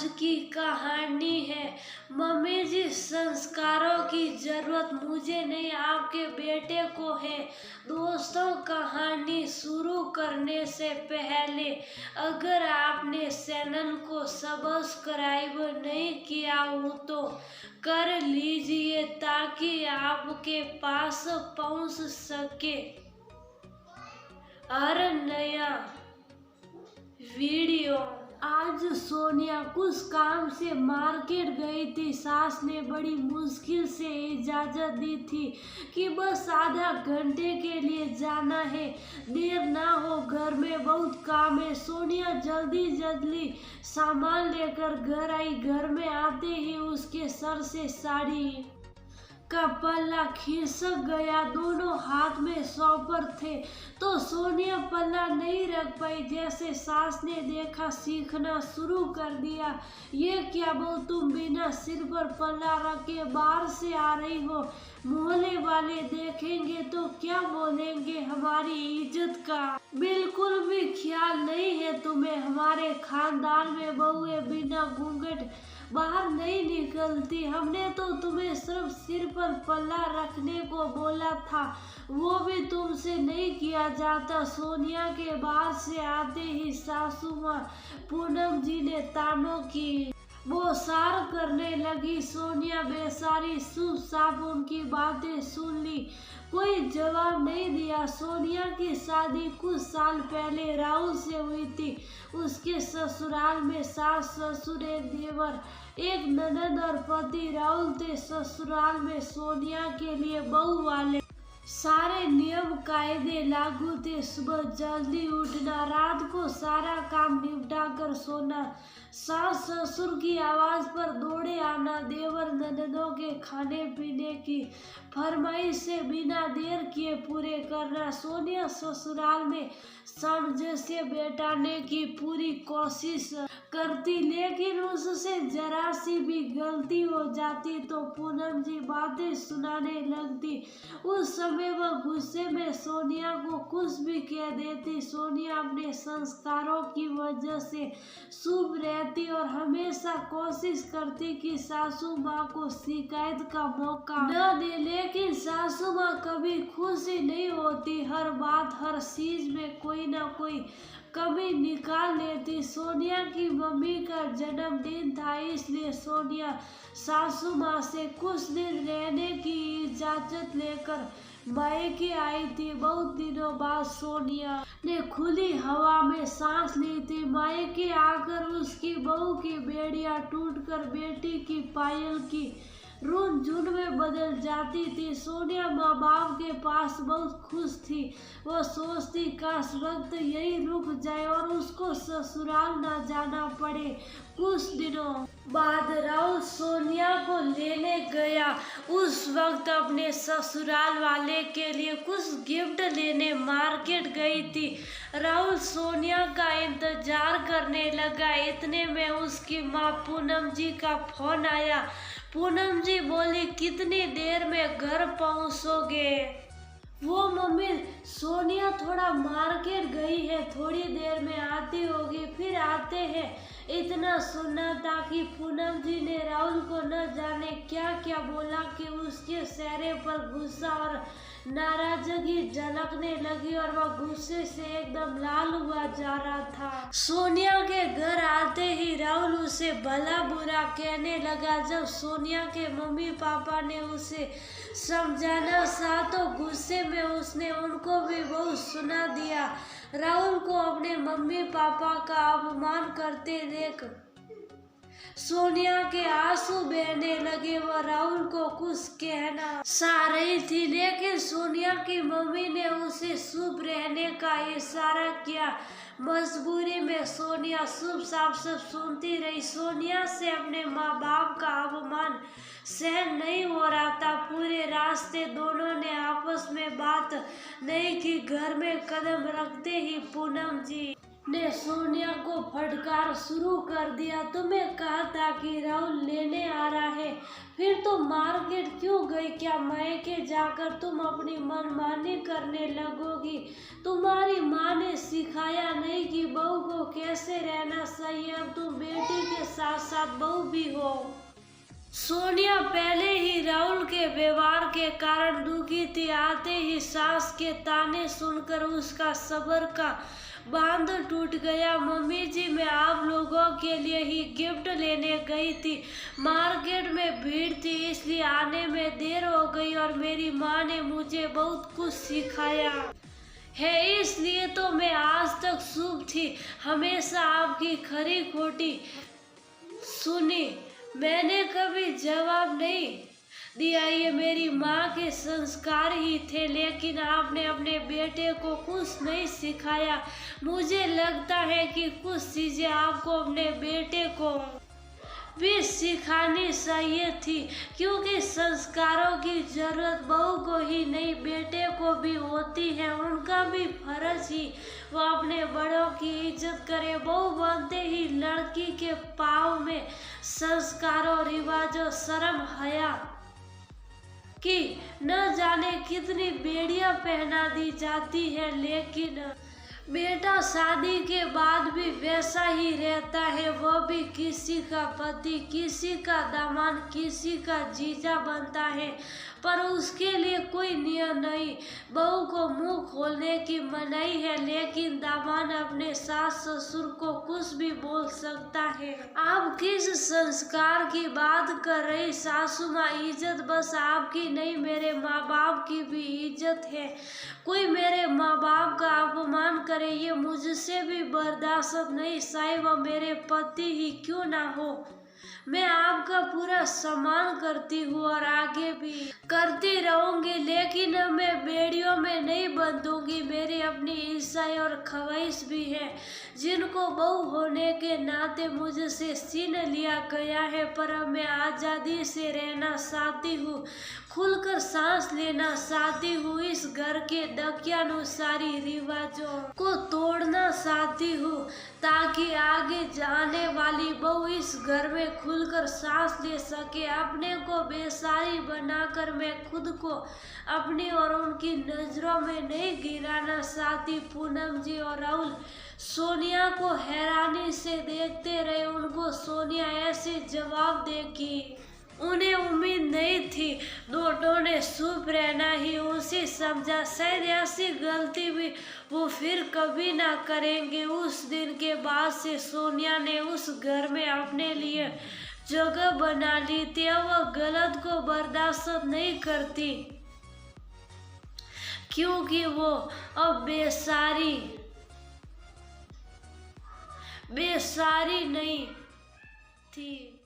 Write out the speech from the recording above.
आज की कहानी है मम्मी जी, संस्कारों की जरूरत मुझे नहीं आपके बेटे को है। दोस्तों, कहानी शुरू करने से पहले अगर आपने चैनल को सब्सक्राइब नहीं किया हो तो कर लीजिए ताकि आपके पास पहुंच सके हर नया वीडियो। आज सोनिया कुछ काम से मार्केट गई थी। सास ने बड़ी मुश्किल से इजाजत दी थी कि बस आधा घंटे के लिए जाना है, देर ना हो, घर में बहुत काम है। सोनिया जल्दी जल्दी सामान लेकर घर आई। घर में आते ही उसके सर से साड़ी का पल्ला खिसक गया। दोनों हाथ में शॉपर थे तो सोनिया पल्ला नहीं रख पाई। जैसे सास ने देखा, सीखना शुरू कर दिया। ये क्या बहू, तुम बिना सिर पर पल्ला रखे बाहर से आ रही हो? मोहल्ले वाले देखेंगे तो क्या बोलेंगे? हमारी इज्जत का बिल्कुल भी ख्याल नहीं है तुम्हें। हमारे खानदान में बहुएं बिना घूंघट बाहर नहीं निकलती। हमने तो तुम्हें सिर्फ सिर पर पल्ला रखने को बोला था, वो भी तुमसे नहीं किया जाता। सोनिया के बाहर से आते ही सासू माँ पूनम जी ने तानों की बौछार करने लगी। सोनिया बेचारी चुपचाप उनकी बातें सुन ली, कोई जवाब नहीं दिया। सोनिया की शादी कुछ साल पहले राहुल से हुई थी। उसके ससुराल में सास ससुर, एक देवर, एक ननद और पति राहुल थे। ससुराल में सोनिया के लिए बहू वाले सारे नियम कायदे लागू थे। सुबह जल्दी उठना, रात को सारा काम निपटा कर सोना, सास ससुर की आवाज पर दौड़े आना, देवर ननदों के खाने पीने की फरमाइश से बिना देर किए पूरे करना। सोनिया ससुराल में सामंजस्य बैठाने की पूरी कोशिश करती, लेकिन उससे जरा सी भी गलती हो जाती तो पूनम जी बातें सुनाने लगती। उस समय वह गुस्से में सोनिया को कुछ भी कह देती। सोनिया अपने संस्कारों की वजह से शुभ रहती और हमेशा कोशिश करती कि सासू माँ को शिकायत का मौका न दे, लेकिन सासू माँ कभी खुश ही नहीं होती। हर बात, हर चीज में कोई ना कोई कभी निकाल लेती। सोनिया की मम्मी का जन्मदिन था, इसलिए सोनिया सासू माँ से कुछ दिन रहने की इजाजत लेकर मायके आई थी। बहुत दिनों बाद सोनिया ने खुली हवा में सांस ली थी। मायके आकर उसकी बहू की बेड़ियां टूटकर बेटी की पायल की रून झुन में बदल जाती थी। सोनिया माँ बाप के पास बहुत खुश थी। वो सोचती काश वक्त यही रुक जाए और उसको ससुराल ना जाना पड़े। कुछ दिनों बाद राहुल सोनिया को लेने गया। उस वक्त अपने ससुराल वाले के लिए कुछ गिफ्ट लेने मार्केट गई थी। राहुल सोनिया का इंतजार करने लगा। इतने में उसकी माँ पूनम जी का फोन आया। पूनम जी बोली, कितनी देर में घर पहुंचोगे? वो मम्मी, सोनिया थोड़ा मार्केट गई है, थोड़ी देर में आती होगी, फिर आते हैं। इतना सुना था कि पूनम जी ने राहुल को न जाने क्या क्या बोला कि उसके चेहरे पर गुस्सा और नाराजगी झलकने लगी और वह गुस्से से एकदम लाल हुआ जा रहा था। सोनिया के घर आते ही राहुल उसे भला बुरा कहने लगा। जब सोनिया के मम्मी पापा ने उसे समझाना चाहा तो गुस्से में उसने उनको भी बहुत सुना दिया। राहुल को अपने मम्मी पापा का अपमान करते देख सोनिया के आंसू बहने लगे। वह राहुल को कुछ कहना चाह रही थी, लेकिन सोनिया की मम्मी ने उसे चुप रहने का इशारा किया। मजबूरी में सोनिया चुपचाप सब सुनती रही। सोनिया से अपने माँ बाप का अपमान सहन नहीं हो रहा था। पूरे रास्ते दोनों ने आपस में बात नहीं की। घर में कदम रखते ही पूनम जी ने सोनिया को फटकार शुरू कर दिया। तुम्हें कहा था कि राहुल लेने आ रहा है, फिर तुम मार्केट क्यों गई? क्या मायके जाकर तुम अपनी मनमानी करने लगोगी? तुम्हारी माँ ने सिखाया नहीं कि बहू को कैसे रहना चाहिए? अब तुम बेटी के साथ साथ बहू भी हो। सोनिया पहले ही राहुल के व्यवहार के कारण दुखी थी। आते ही सास के ताने सुनकर उसका सब्र का बांध टूट गया। मम्मी जी, मैं आप लोगों के लिए ही गिफ्ट लेने गई थी। मार्केट में भीड़ थी इसलिए आने में देर हो गई और मेरी माँ ने मुझे बहुत कुछ सिखाया है, इसलिए तो मैं आज तक शुभ थी। हमेशा आपकी खरी खोटी सुनी, मैंने कभी जवाब नहीं दिया। ये मेरी माँ के संस्कार ही थे, लेकिन आपने अपने बेटे को कुछ नहीं सिखाया। मुझे लगता है कि कुछ चीजें आपको अपने बेटे को भी सिखानी चाहिए थी, क्योंकि संस्कारों की जरूरत बहू को ही नहीं बेटे को भी होती है। उनका भी फर्ज ही वो अपने बड़ों की इज्जत करे। बहू बनते ही लड़की के पाँव में संस्कारों, रिवाजों, शर्म, हया कि न जाने कितनी बेड़ियां पहना दी जाती है, लेकिन बेटा शादी के बाद भी वैसा ही रहता है। वो भी किसी का पति, किसी का दामाद, किसी का जीजा बनता है, पर उसके लिए कोई नियम नहीं। बहू को मुंह खोलने की मनाही है, लेकिन दामाद अपने सास ससुर को कुछ भी बोल सकता है। आप किस संस्कार की बात कर रही सासू माँ? इज्जत बस आपकी नहीं, मेरे माँ बाप की भी इज्जत है। कोई मेरे माँ बाप का अपमान करे ये मुझसे भी बर्दाश्त नहीं, चाहे वो मेरे पति ही क्यों ना हो। मैं आपका पूरा सम्मान करती हूँ और आगे भी करती रहूंगी, लेकिन मैं बेड़ियों में नहीं बंधूंगी। मेरी अपनी इच्छाएं और ख्वाहिश भी है, जिनको बहू होने के नाते मुझसे छीन लिया गया है। पर मैं आज़ादी से रहना चाहती हूँ, खुलकर सांस लेना चाहती हूँ। इस घर के दकियानुसारी रिवाजों को तोड़ना चाहती हूँ, ताकि आगे जाने वाली बहू इस घर में खुलकर सांस ले सके। अपने को बेसारी बनाकर मैं खुद को अपनी और उनकी नजरों में नहीं गिराना चाहती। पूनम जी और राहुल सोनिया को हैरानी से देखते रहे। उनको सोनिया ऐसे जवाब देगी उन्हें उम्मीद नहीं थी। दोनों ने चुप रहना ही उसे समझा। शायद ऐसी गलती भी वो फिर कभी ना करेंगे। उस दिन के बाद से सोनिया ने उस घर में अपने लिए जगह बना ली थी। अब वह गलत को बर्दाश्त नहीं करती, क्योंकि वो अब बेसारी नहीं थी।